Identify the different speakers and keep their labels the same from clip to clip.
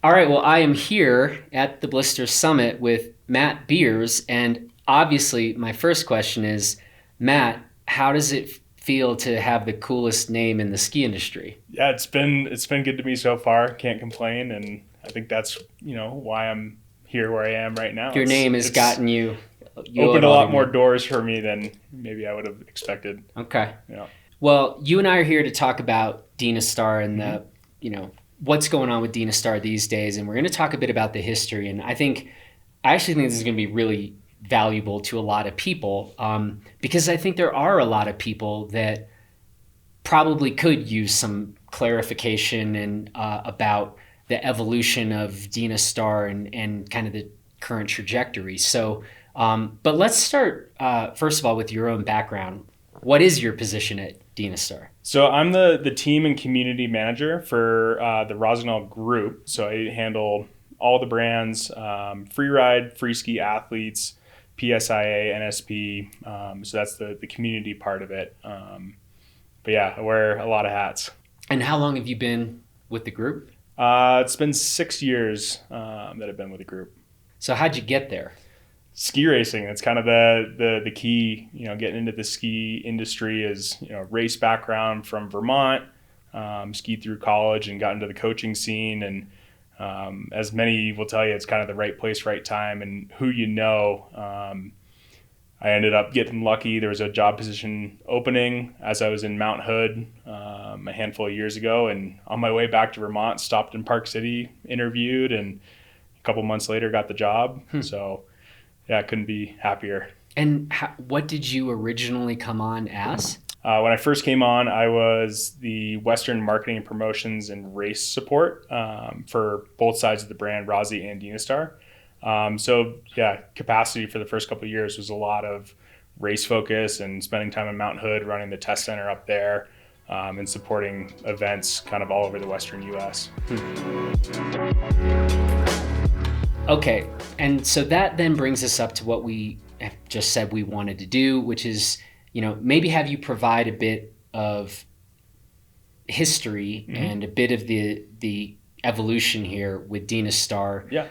Speaker 1: All right, well, I am here at the Blister Summit with Matt Beers, and obviously, my first question is, Matt, how does it feel to have the coolest name in the ski industry?
Speaker 2: Yeah, it's been good to me so far. Can't complain, and I think that's why I'm here where I am right now.
Speaker 1: Your
Speaker 2: It's
Speaker 1: name has
Speaker 2: it's
Speaker 1: gotten you owe it
Speaker 2: opened a
Speaker 1: all to
Speaker 2: lot more
Speaker 1: me.
Speaker 2: doors for me than maybe I would have expected.
Speaker 1: Okay.
Speaker 2: Yeah.
Speaker 1: Well, you and I are here to talk about Dynastar and
Speaker 2: hmm
Speaker 1: what's going on with Dynastar these days, and we're going to talk a bit about the history. And I actually think this is going to be really valuable to a lot of people because I think there are a lot of people that probably could use some clarification and about the evolution of Dynastar and kind of the current trajectory. But let's start first of all with your own background. What is your position at Dynastar?
Speaker 2: So I'm the team and community manager for the Rosenall Group. So I handle all the brands, free ride, free ski athletes, PSIA, NSP. So that's the community part of it. But yeah, I wear a lot of hats.
Speaker 1: And how long have you been with the group?
Speaker 2: It's been 6 years that I've been with the group.
Speaker 1: So how'd you get there?
Speaker 2: Ski racing. That's kind of the key. Getting into the ski industry is race background from Vermont. Skied through college and got into the coaching scene. And as many will tell you, it's kind of the right place, right time, and who you know. I ended up getting lucky. There was a job position opening as I was in Mount Hood a handful of years ago, and on my way back to Vermont, stopped in Park City, interviewed, and a couple months later got the job. So yeah, I couldn't be happier.
Speaker 1: And what did you originally come on as?
Speaker 2: When I first came on, I was the Western marketing, promotions, and race support for both sides of the brand, Rossi and Dynastar. So yeah, capacity for the first couple of years was a lot of race focus and spending time in Mount Hood, running the test center up there, and supporting events kind of all over the Western U.S.
Speaker 1: Okay, and so that then brings us up to what we have just said we wanted to do, which is, maybe have you provide a bit of history and a bit of the evolution here with Dynastar.
Speaker 2: Yeah.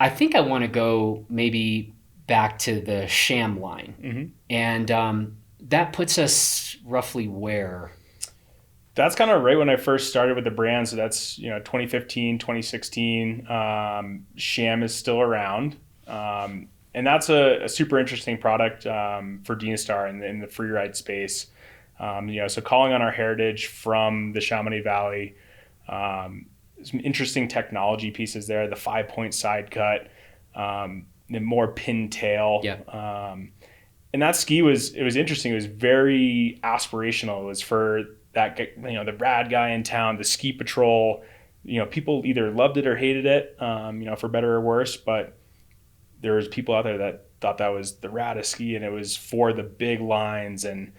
Speaker 1: I think I want to go maybe back to the Cham line, and that puts us roughly where?
Speaker 2: That's kind of right when I first started with the brand. So that's 2015, 2016. Cham is still around, and that's a super interesting product for Dynastar in the free ride space. So calling on our heritage from the Chamonix Valley. Some interesting technology pieces there. The 5-point side cut, the more pin tail.
Speaker 1: Yeah.
Speaker 2: And that ski was interesting. It was very aspirational. It was for that the rad guy in town, the ski patrol. People either loved it or hated it. For better or worse. But there was people out there that thought that was the raddest ski, and it was for the big lines and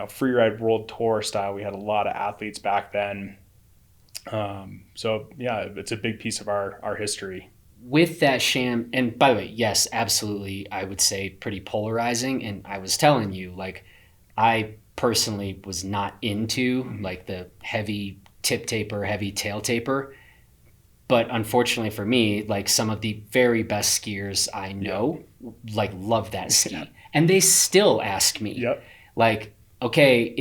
Speaker 2: free ride world tour style. We had a lot of athletes back then. So yeah, it's a big piece of our history.
Speaker 1: With that Cham, and by the way, yes, absolutely, I would say pretty polarizing. And I was telling you, like, I personally was not into like the heavy tip taper, heavy tail taper. But unfortunately for me, like some of the very best skiers I know, like love that ski.
Speaker 2: Yeah.
Speaker 1: And they still ask me,
Speaker 2: Yep.
Speaker 1: like, okay,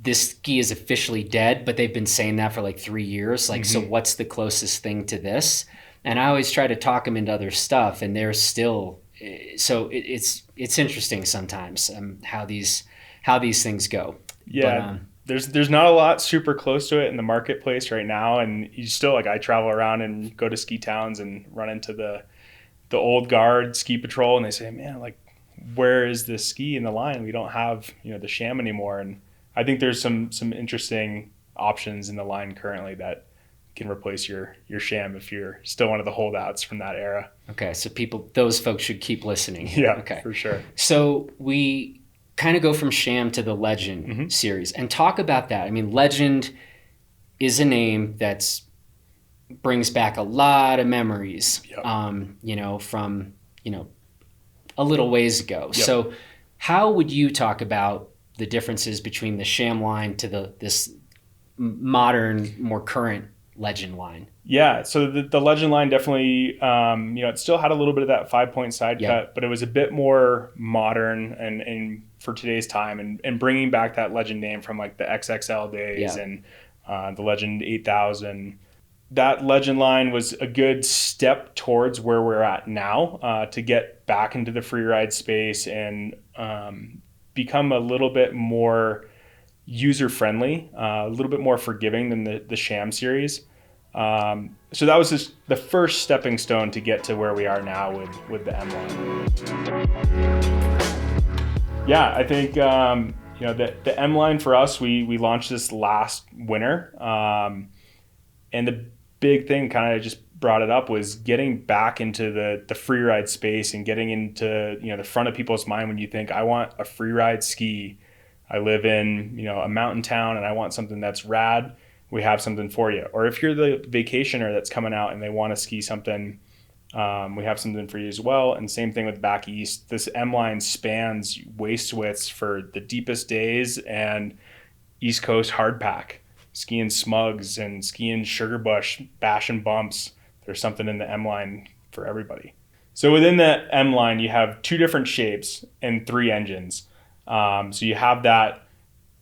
Speaker 1: this ski is officially dead, but they've been saying that for like 3 years. Like, so what's the closest thing to this? And I always try to talk them into other stuff, and they're still. So it's interesting sometimes how these things go.
Speaker 2: Yeah. There's not a lot super close to it in the marketplace right now, and you still I travel around and go to ski towns and run into the old guard ski patrol, and they say, man, like, where is this ski in the line? We don't have the Cham anymore. And I think there's some interesting options in the line currently that can replace your Cham if you're still one of the holdouts from that era.
Speaker 1: Okay, so those folks should keep listening.
Speaker 2: Yeah,
Speaker 1: okay,
Speaker 2: for sure.
Speaker 1: So we kind of go from Cham to the Legend series and talk about that. I mean, Legend is a name that's brings back a lot of memories.
Speaker 2: Yep.
Speaker 1: From a little ways ago.
Speaker 2: Yep.
Speaker 1: So how would you talk about the differences between the Cham line to this modern, more current Legend line?
Speaker 2: Yeah, so the Legend line definitely, it still had a little bit of that 5-point side cut, but it was a bit more modern and for today's time, and bringing back that Legend name from like the XXL days and the Legend 8000. That Legend line was a good step towards where we're at now, to get back into the free ride space and become a little bit more user-friendly, a little bit more forgiving than the Cham series. So that was just the first stepping stone to get to where we are now with the M line. Yeah, I think the M line for us, we launched this last winter, and the big thing, kind of just brought it up, was getting back into the free ride space and getting into the front of people's mind when you think, I want a free ride ski. I live in a mountain town and I want something that's rad. We have something for you. Or if you're the vacationer that's coming out and they want to ski something, we have something for you as well. And same thing with back east. This M line spans waist widths for the deepest days and East Coast hardpack, skiing smugs and skiing sugar bush, bash and bumps. There's something in the M line for everybody. So within the M line, you have 2 different shapes and 3 engines. So you have that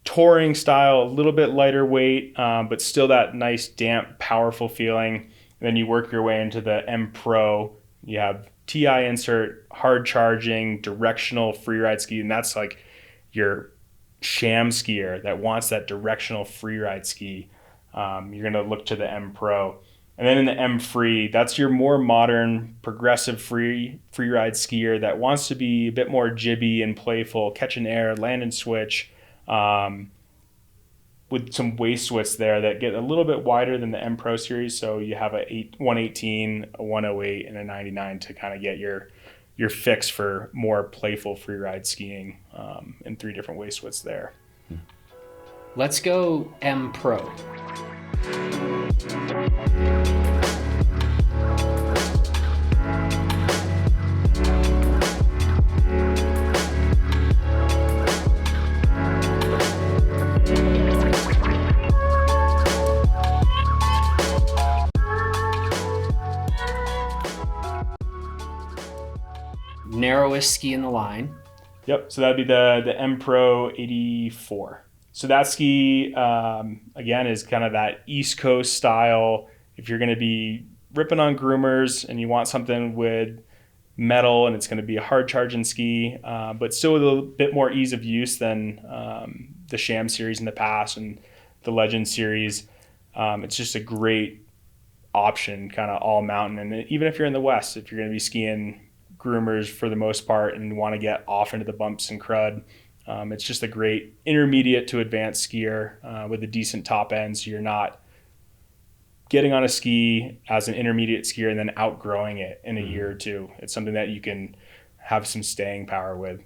Speaker 2: touring style, a little bit lighter weight, but still that nice, damp, powerful feeling. And then you work your way into the M-Pro. You have TI insert, hard charging, directional free ride ski. And that's like your Cham skier that wants that directional free ride ski. You're going to look to the M-Pro. And then in the M-Free, that's your more modern, progressive free ride skier that wants to be a bit more jibby and playful, catch an air, land and switch, with some waist widths there that get a little bit wider than the M-Pro series. So you have a 118, a 108, and a 99 to kind of get your fix for more playful free ride skiing, in 3 different waist widths there.
Speaker 1: Let's go M-Pro. Narrowest ski in the line.
Speaker 2: Yep, so that'd be the M-Pro 84. So that ski, again, is kind of that East Coast style. If you're going to be ripping on groomers and you want something with metal and it's going to be a hard charging ski, but still with a bit more ease of use than the Cham series in the past and the Legend series, it's just a great option, kind of all mountain. And even if you're in the West, if you're going to be skiing groomers for the most part and want to get off into the bumps and crud, it's just a great intermediate to advanced skier with a decent top end, so you're not getting on a ski as an intermediate skier and then outgrowing it in a year or two. It's something that you can have some staying power with.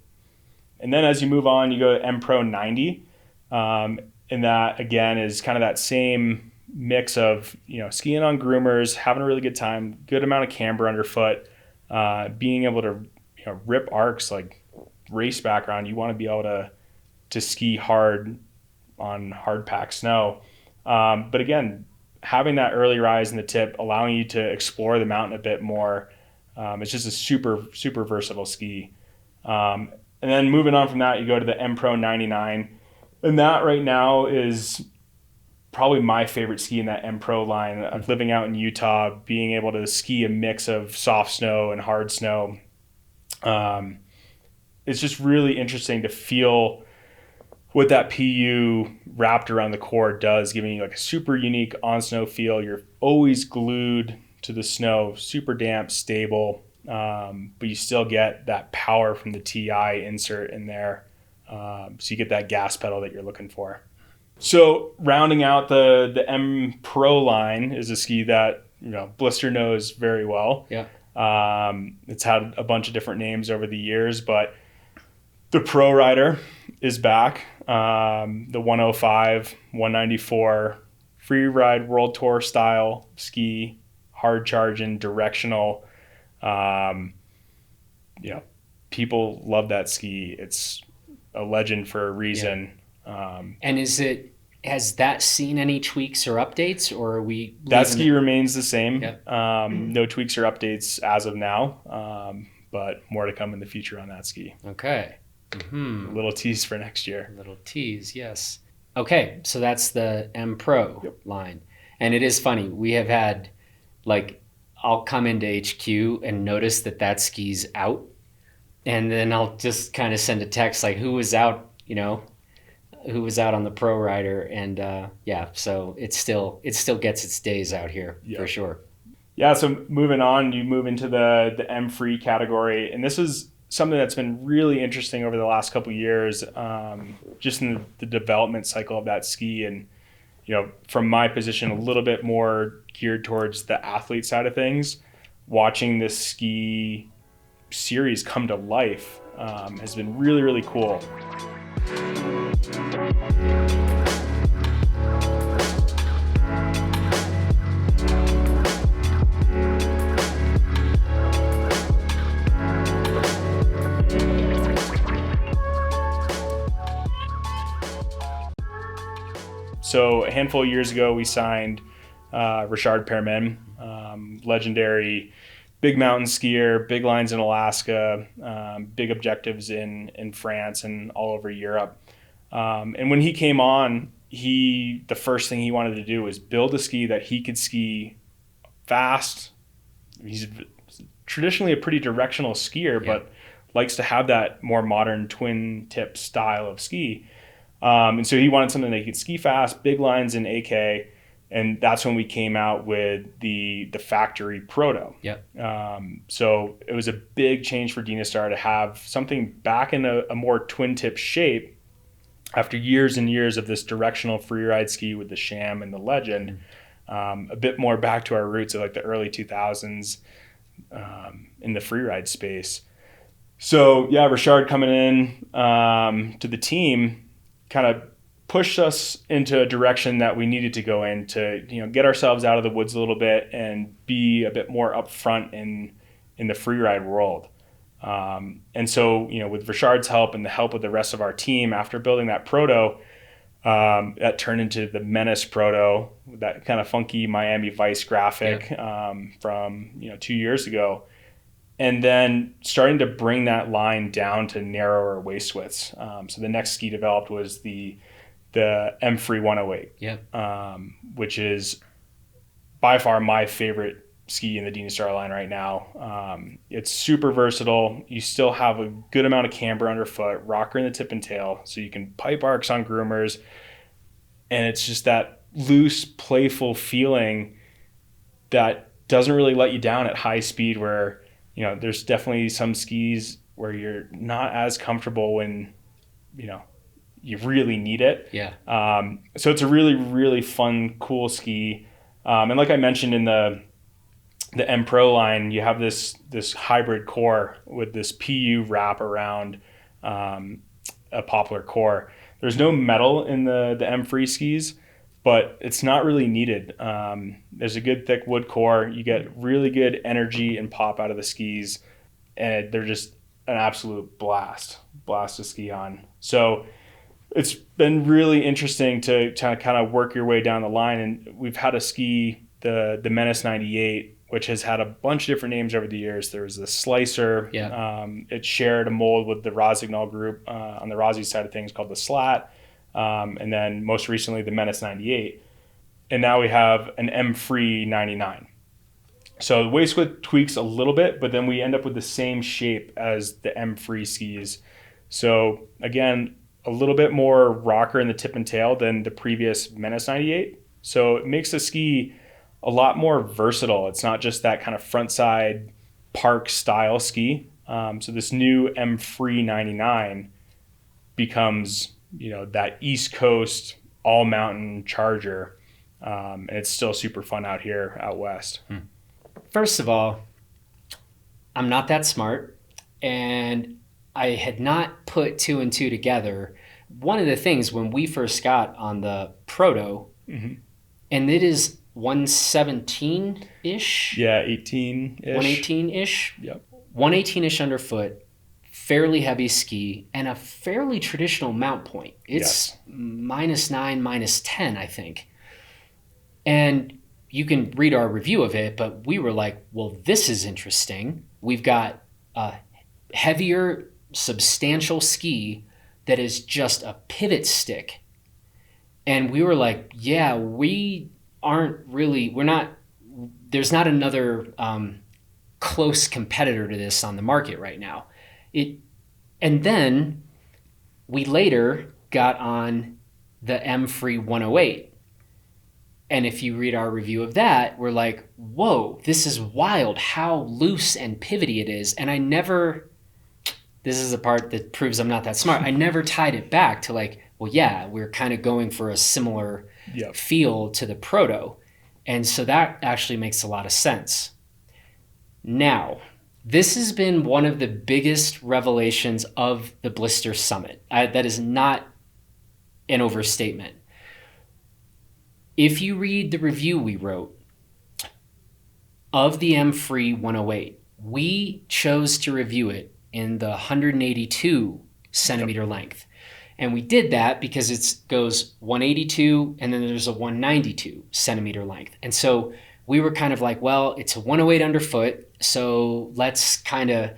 Speaker 2: And then as you move on, you go to M-Pro 90, and that again is kind of that same mix of skiing on groomers, having a really good time, good amount of camber underfoot, being able to rip arcs, like race background. You want to be able to ski hard on hard packed snow, but again, having that early rise in the tip, allowing you to explore the mountain a bit more. It's just a super versatile ski. And then moving on from that, you go to the M-Pro 99, and that right now is probably my favorite ski in that M-Pro line. I'm living out in Utah, being able to ski a mix of soft snow and hard snow. It's just really interesting to feel what that PU wrapped around the core does, giving you like a super unique on snow feel. You're always glued to the snow, super damp, stable, but you still get that power from the TI insert in there. So you get that gas pedal that you're looking for. So rounding out the M-Pro line is a ski that Blister knows very well.
Speaker 1: Yeah.
Speaker 2: It's had a bunch of different names over the years, but the Pro Rider is back. The 105, 194 free ride world tour style ski, hard charging, directional. People love that ski. It's a legend for a reason.
Speaker 1: And is it Has that seen any tweaks or updates, or are we
Speaker 2: That ski remains the same.
Speaker 1: Yep.
Speaker 2: No tweaks or updates as of now, but more to come in the future on that ski.
Speaker 1: Okay.
Speaker 2: A little tease for next year.
Speaker 1: A little tease, yes. Okay, so that's the M-Pro line. And it is funny. We have had, like, I'll come into HQ and notice that ski's out. And then I'll just kind of send a text like, who was out, who was out on the Pro Rider. And so it still gets its days out here for sure.
Speaker 2: Yeah, so moving on, you move into the M-Free category. And this is something that's been really interesting over the last couple of years, just in the development cycle of that ski. And, from my position, a little bit more geared towards the athlete side of things, watching this ski series come to life has been really, really cool. So a handful of years ago, we signed Richard Permin, legendary big mountain skier, big lines in Alaska, big objectives in France and all over Europe. And when he came on, the first thing he wanted to do was build a ski that he could ski fast. He's traditionally a pretty directional skier, but likes to have that more modern twin tip style of ski. And so he wanted something that he could ski fast, big lines in AK, and that's when we came out with the factory proto. So it was a big change for Dynastar to have something back in a more twin tip shape after years and years of this directional freeride ski with the Cham and the Legend. A bit more back to our roots of like the early 2000s in the freeride space. So Richard coming in to the team kind of pushed us into a direction that we needed to go in to, get ourselves out of the woods a little bit and be a bit more upfront in the freeride world. And so, with Richard's help and the help of the rest of our team, after building that proto, that turned into the Menace proto, that kind of funky Miami Vice graphic from 2 years ago. And then starting to bring that line down to narrower waist widths. So the next ski developed was the M-Free 108, which is by far my favorite ski in the Dynastar line right now. It's super versatile. You still have a good amount of camber underfoot, rocker in the tip and tail, so you can pipe arcs on groomers. And it's just that loose, playful feeling that doesn't really let you down at high speed where, there's definitely some skis where you're not as comfortable when, you really need it. So it's a really, really fun, cool ski. And like I mentioned in the M-Pro line, you have this hybrid core with this PU wrap around a poplar core. There's no metal in the M-Free skis, but it's not really needed. There's a good thick wood core. You get really good energy and pop out of the skis, and they're just an absolute blast to ski on. So it's been really interesting to kind of work your way down the line. And we've had a ski, the Menace 98, which has had a bunch of different names over the years. There was the Slicer. It shared a mold with the Rossignol group on the Rossi side of things called the Slat. And then most recently the Menace 98. And now we have an M-Free 99. So the waist width tweaks a little bit, but then we end up with the same shape as the M-Free skis. So again, a little bit more rocker in the tip and tail than the previous Menace 98. So it makes the ski a lot more versatile. It's not just that kind of front side park style ski. So this new M-Free 99 becomes, that East Coast all mountain charger. And it's still super fun out here out west.
Speaker 1: First of all, I'm not that smart, and I had not put two and two together. One of the things when we first got on the proto, and it is 117-ish?
Speaker 2: Yeah, 18-ish.
Speaker 1: 118-ish?
Speaker 2: Yep.
Speaker 1: 118-ish underfoot, fairly heavy ski and a fairly traditional mount point. It's -9, -10, I think. And you can read our review of it, but we were like, well, this is interesting. We've got a heavier, substantial ski that is just a pivot stick. And we were like, yeah, we're not, there's not another close competitor to this on the market right now. And then we later got on the M-Free 108. And if you read our review of that, we're like, whoa, this is wild how loose and pivoty it is. And this is the part that proves I'm not that smart. I never tied it back to like, well, yeah, we're kind of going for a similar feel to the Proto. And so that actually makes a lot of sense. Now, this has been one of the biggest revelations of the Blister Summit. That is not an overstatement. If you read the review we wrote of the M-Free 108, we chose to review it in the 182 centimeter length. And we did that because it goes 182 and then there's a 192 centimeter length. And so we were kind of like, well, it's a 108 underfoot, so let's kind of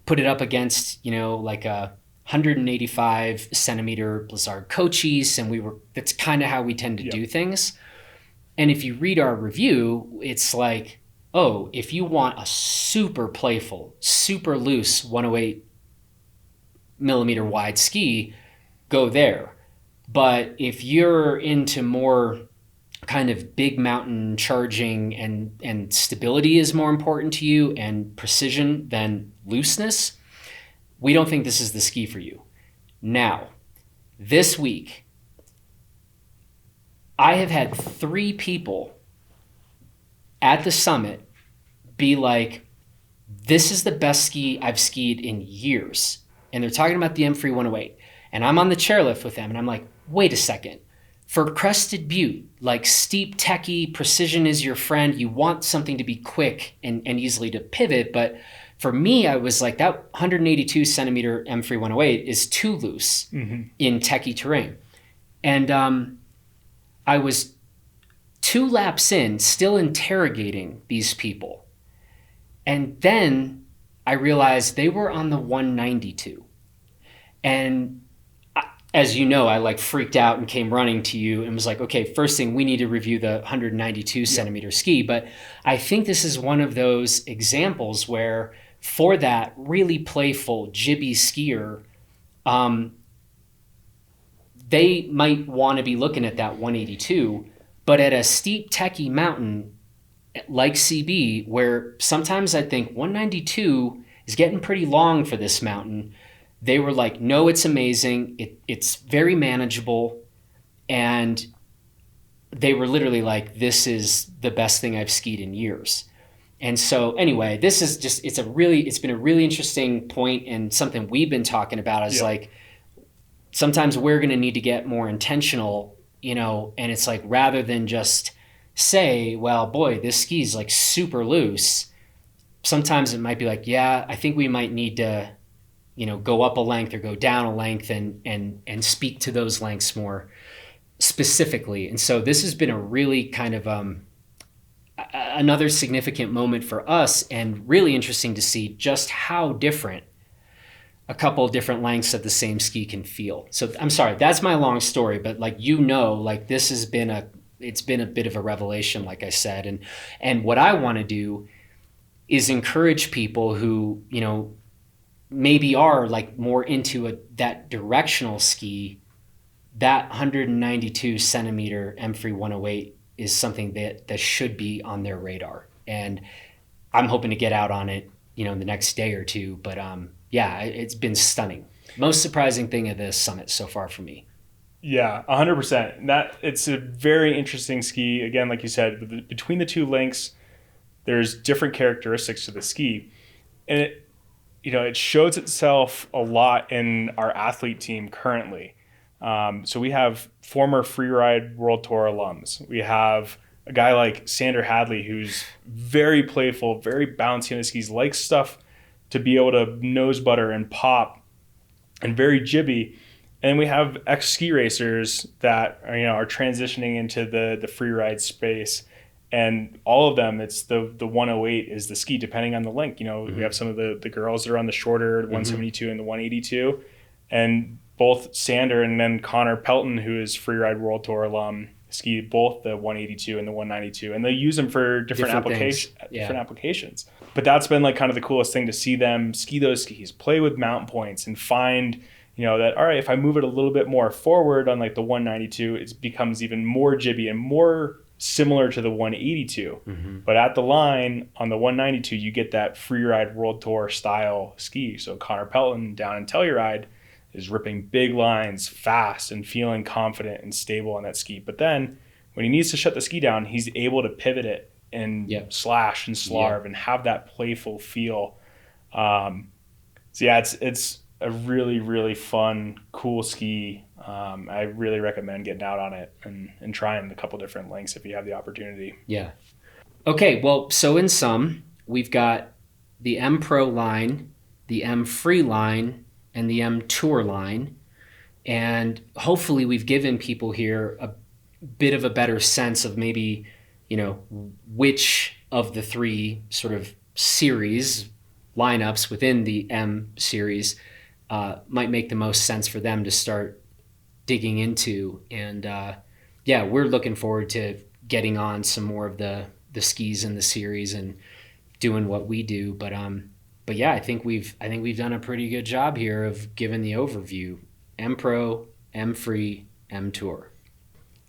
Speaker 1: put it up against, like a 185 centimeter Blizzard Cochise, and that's kind of how we tend to do things. And if you read our review, it's like, oh, if you want a super playful, super loose 108 millimeter wide ski, go there. But if you're into more kind of big mountain charging and stability is more important to you and precision than looseness, we don't think this is the ski for you. Now, this week, I have had 3 people at the summit be like, this is the best ski I've skied in years. And they're talking about the M-Free 108. And I'm on the chairlift with them, and I'm like, wait a second. For Crested Butte, like steep, techie, precision is your friend. You want something to be quick and easily to pivot. But for me, I was like, that 182 centimeter M-Free 108 is too loose in techie terrain. And I was 2 laps in, still interrogating these people. And then I realized they were on the 192. And as you know, I like freaked out and came running to you and was like, okay, first thing, we need to review the 192 centimeter ski. But I think this is one of those examples where for that really playful, jibby skier, they might want to be looking at that 182, but at a steep, techie mountain like CB, where sometimes I think 192 is getting pretty long for this mountain, they were like, no, it's amazing. It's very manageable. And they were literally like, this is the best thing I've skied in years. And so anyway, this is just, it's been a really interesting point and something we've been talking about is like, sometimes we're going to need to get more intentional, and it's like, rather than just say, well, boy, this ski is like super loose. Sometimes it might be like, yeah, I think we might need to, go up a length or go down a length and speak to those lengths more specifically. And so this has been a really kind of another significant moment for us, and really interesting to see just how different a couple of different lengths of the same ski can feel. So I'm sorry, that's my long story, but this has been it's been a bit of a revelation, like I said. And what I want to do is encourage people who, maybe are like more into that directional ski. That 192 centimeter M-Free 108 is something that should be on their radar. And I'm hoping to get out on it, the next day or two. But yeah, it's been stunning. Most surprising thing of this summit so far for me.
Speaker 2: Yeah, 100%. It's a very interesting ski. Again, like you said, between the 2 lengths, there's different characteristics to the ski. And it shows itself a lot in our athlete team currently. So we have former Freeride World Tour alums. We have a guy like Sander Hadley, who's very playful, very bouncy on the skis, likes stuff to be able to nose butter and pop and very jibby. And we have ex ski racers that are, are transitioning into the free ride space. And all of them, it's the 108 is the ski, depending on the length. We have some of the girls that are on the shorter 172 and the 182. And both Sander and then Connor Pelton, who is Freeride World Tour alum, ski both the 182 and the 192. And they use them for different applications. But that's been like kind of the coolest thing to see them ski those skis, play with mountain points, and find that, all right, if I move it a little bit more forward on like the 192, it becomes even more jibby and more similar to the 182. But at the line on the 192, you get that Freeride World Tour style ski. So Connor Pelton down in Telluride is ripping big lines fast and feeling confident and stable on that ski. But then when he needs to shut the ski down, he's able to pivot it and slash and slarve and have that playful feel. It's a really, really fun, cool ski. I really recommend getting out on it and trying a couple different lengths if you have the opportunity.
Speaker 1: Yeah. Okay, well, so in sum, we've got the M-Pro line, the M-Free line, and the M-Tour line. And hopefully we've given people here a bit of a better sense of maybe, which of the three sort of series lineups within the M series might make the most sense for them to start digging into. And we're looking forward to getting on some more of the skis in the series and doing what we do. But yeah, I think we've done a pretty good job here of giving the overview. M-Pro, M-Free, M-Tour.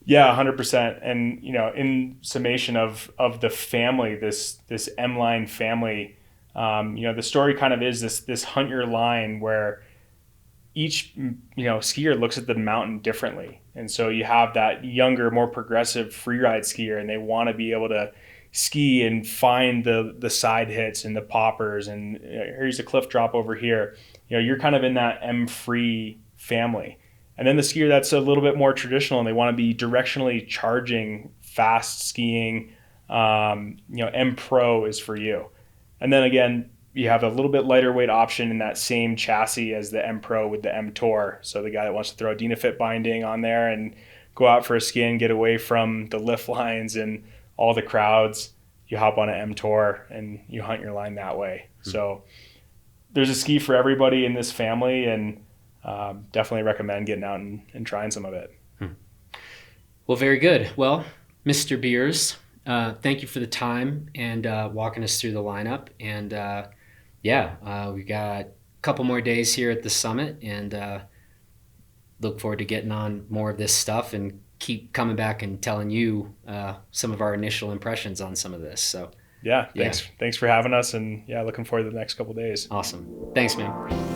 Speaker 2: Yeah, 100%. And in summation of the family, this M-Line family, the story kind of is this hunt your line where each skier looks at the mountain differently. And so you have that younger, more progressive freeride skier, and they want to be able to ski and find the side hits and the poppers, and here's a cliff drop over here. You're kind of in that M-Free family. And then the skier that's a little bit more traditional and they want to be directionally charging, fast skiing, M-Pro is for you. And then again, you have a little bit lighter weight option in that same chassis as the M-Pro with the M-Tour. So the guy that wants to throw a Dynafit binding on there and go out for a skin, get away from the lift lines and all the crowds, you hop on an M-Tour and you hunt your line that way. So there's a ski for everybody in this family, and definitely recommend getting out and trying some of it.
Speaker 1: Well, very good. Well, Mr. Beers, thank you for the time and walking us through the lineup. And we got a couple more days here at the summit, and look forward to getting on more of this stuff and keep coming back and telling you some of our initial impressions on some of this. So
Speaker 2: thanks for having us, and looking forward to the next couple of days.
Speaker 1: Awesome. Thanks, man.